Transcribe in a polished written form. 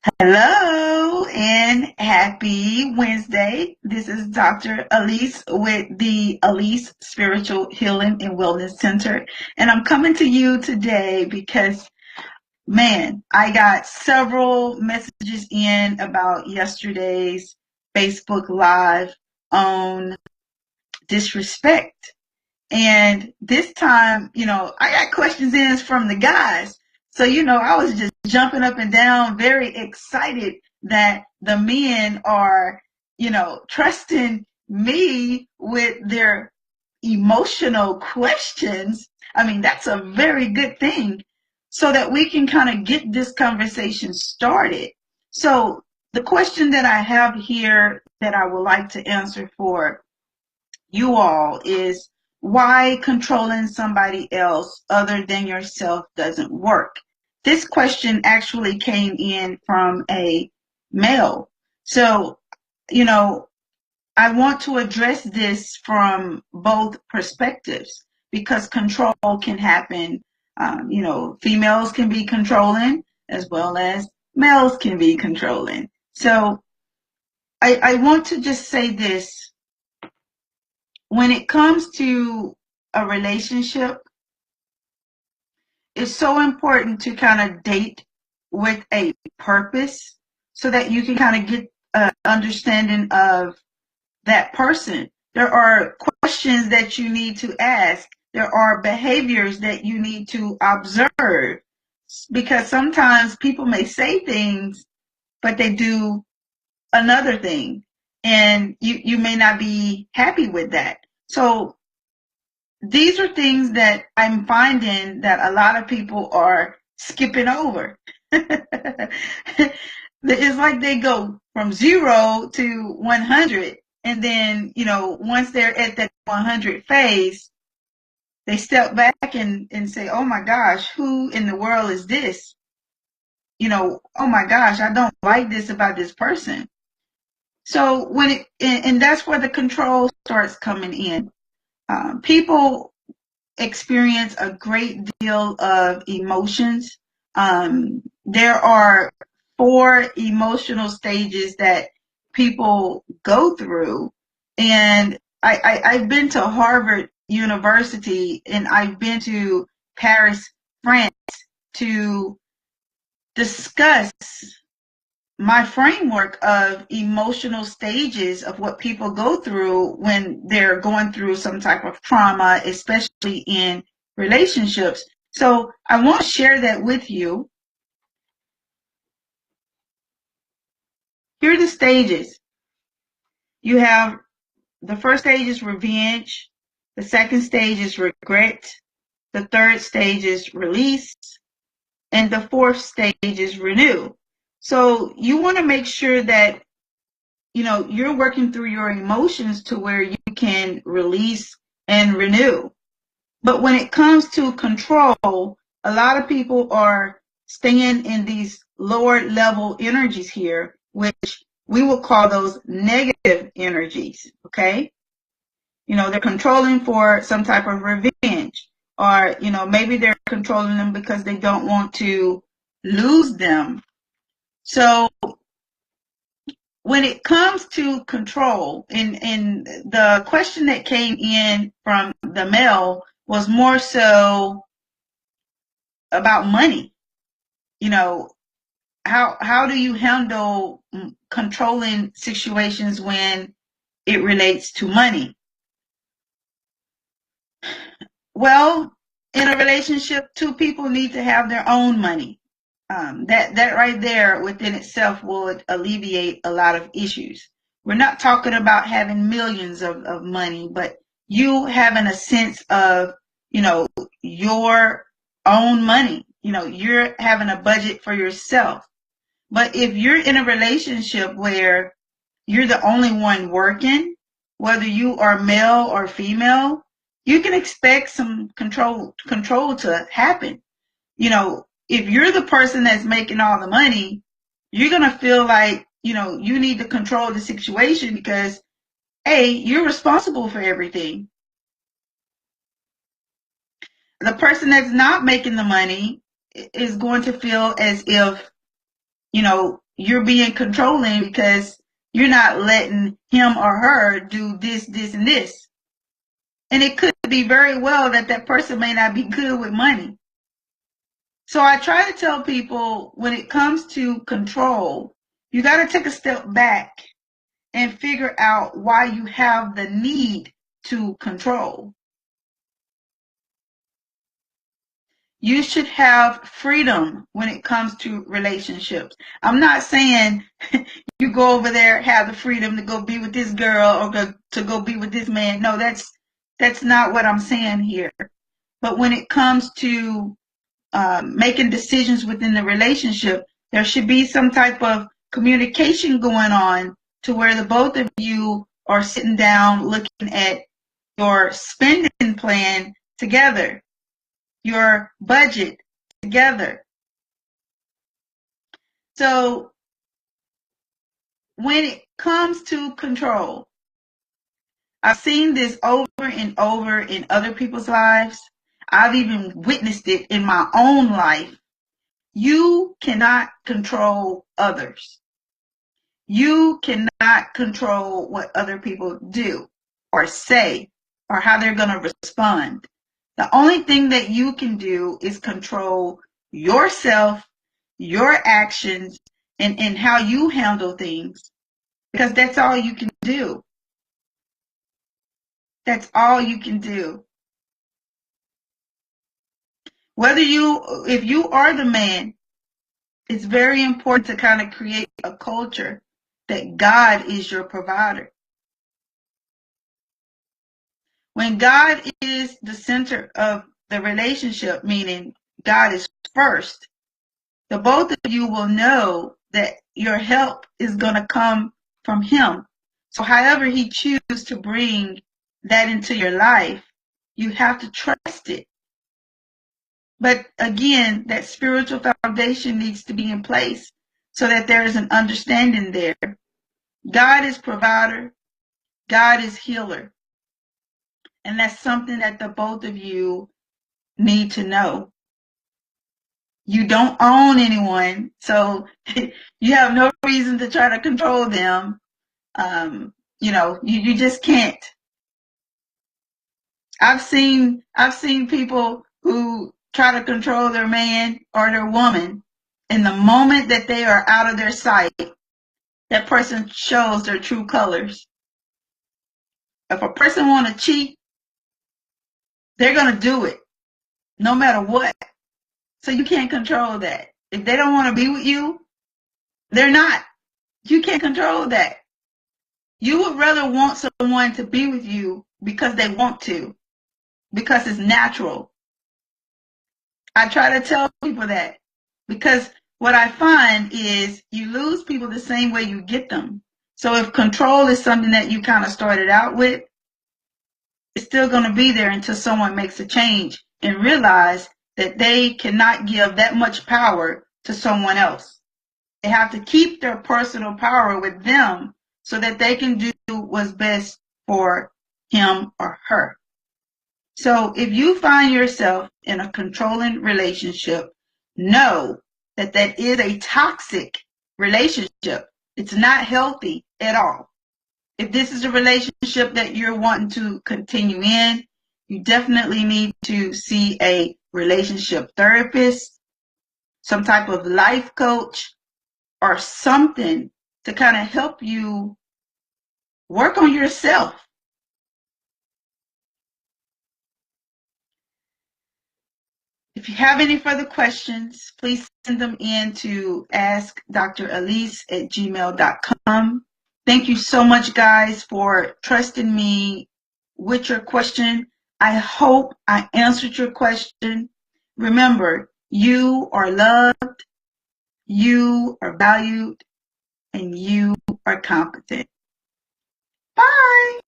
Hello and happy Wednesday. This is Dr. Alise with the Alise Spiritual Healing and Wellness Center. And I'm coming to you today because, man, I got several messages in about yesterday's Facebook Live on disrespect. And this time, I got questions in from the guys. So, I was just jumping up and down, very excited that the men are, trusting me with their emotional questions. I mean, that's a very good thing so that we can kind of get this conversation started. So the question that I have here that I would like to answer for you all is why controlling somebody else other than yourself doesn't work. This question actually came in from a male. So, I want to address this from both perspectives because control can happen. Females can be controlling as well as males can be controlling. So I want to just say this. When it comes to a relationship, it's so important to kind of date with a purpose so that you can kind of get an understanding of that person. There are questions that you need to ask. There are behaviors that you need to observe because sometimes people may say things, but they do another thing, and you may not be happy with that. So these are things that I'm finding that a lot of people are skipping over. It's like they go from 0 to 100. And then, once they're at that 100 phase, they step back and say, oh my gosh, who in the world is this? Oh my gosh, I don't like this about this person. So and that's where the control starts coming in. People experience a great deal of emotions. There are 4 emotional stages that people go through. And I've been to Harvard University and I've been to Paris, France to discuss my framework of emotional stages of what people go through when they're going through some type of trauma, especially in relationships. So I want to share that with you. Here are the stages. You have the first stage is revenge. The second stage is regret. The third stage is release. And the fourth stage is renew. So you want to make sure that you're working through your emotions to where you can release and renew. But when it comes to control, a lot of people are staying in these lower level energies here, which we will call those negative energies. Okay. They're controlling for some type of revenge, or, maybe they're controlling them because they don't want to lose them. So when it comes to control, and the question that came in from the male was more so about money. How do you handle controlling situations when it relates to money? Well, in a relationship, 2 people need to have their own money. That right there within itself will alleviate a lot of issues. We're not talking about having millions of money, but you having a sense of, your own money. You're having a budget for yourself. But if you're in a relationship where you're the only one working, whether you are male or female, you can expect some control to happen. If you're the person that's making all the money, you're going to feel like, you need to control the situation because, A, you're responsible for everything. The person that's not making the money is going to feel as if, you're being controlling because you're not letting him or her do this, this, and this. And it could be very well that that person may not be good with money. So I try to tell people when it comes to control, you got to take a step back and figure out why you have the need to control. You should have freedom when it comes to relationships. I'm not saying you go over there, have the freedom to go be with this girl or to go be with this man. No, that's not what I'm saying here. But when it comes to making decisions within the relationship, there should be some type of communication going on to where the both of you are sitting down looking at your spending plan together, your budget together. So when it comes to control, I've seen this over and over in other people's lives. I've even witnessed it in my own life. You cannot control others. You cannot control what other people do or say or how they're going to respond. The only thing that you can do is control yourself, your actions, and how you handle things, because that's all you can do. That's all you can do. If you are the man, it's very important to kind of create a culture that God is your provider. When God is the center of the relationship, meaning God is first, the both of you will know that your help is going to come from Him. So however He chooses to bring that into your life, you have to trust it. But again, that spiritual foundation needs to be in place so that there is an understanding there. God is provider. God is healer. And that's something that the both of you need to know. You don't own anyone, so you have no reason to try to control them. You just can't. I've seen people who try to control their man or their woman. In the moment that they are out of their sight, that person shows their true colors. If a person want to cheat, they're going to do it no matter what. So you can't control that. If they don't want to be with you, they're not. You can't control that. You would rather want someone to be with you because they want to, because it's natural. I try to tell people that, because what I find is you lose people the same way you get them. So if control is something that you kind of started out with, it's still going to be there until someone makes a change and realize that they cannot give that much power to someone else. They have to keep their personal power with them so that they can do what's best for him or her. So if you find yourself in a controlling relationship, know that that is a toxic relationship. It's not healthy at all. If this is a relationship that you're wanting to continue in, you definitely need to see a relationship therapist, some type of life coach, or something to kind of help you work on yourself. If you have any further questions, please send them in to askdralise@gmail.com. Thank you so much, guys, for trusting me with your question. I hope I answered your question. Remember, you are loved, you are valued, and you are competent. Bye.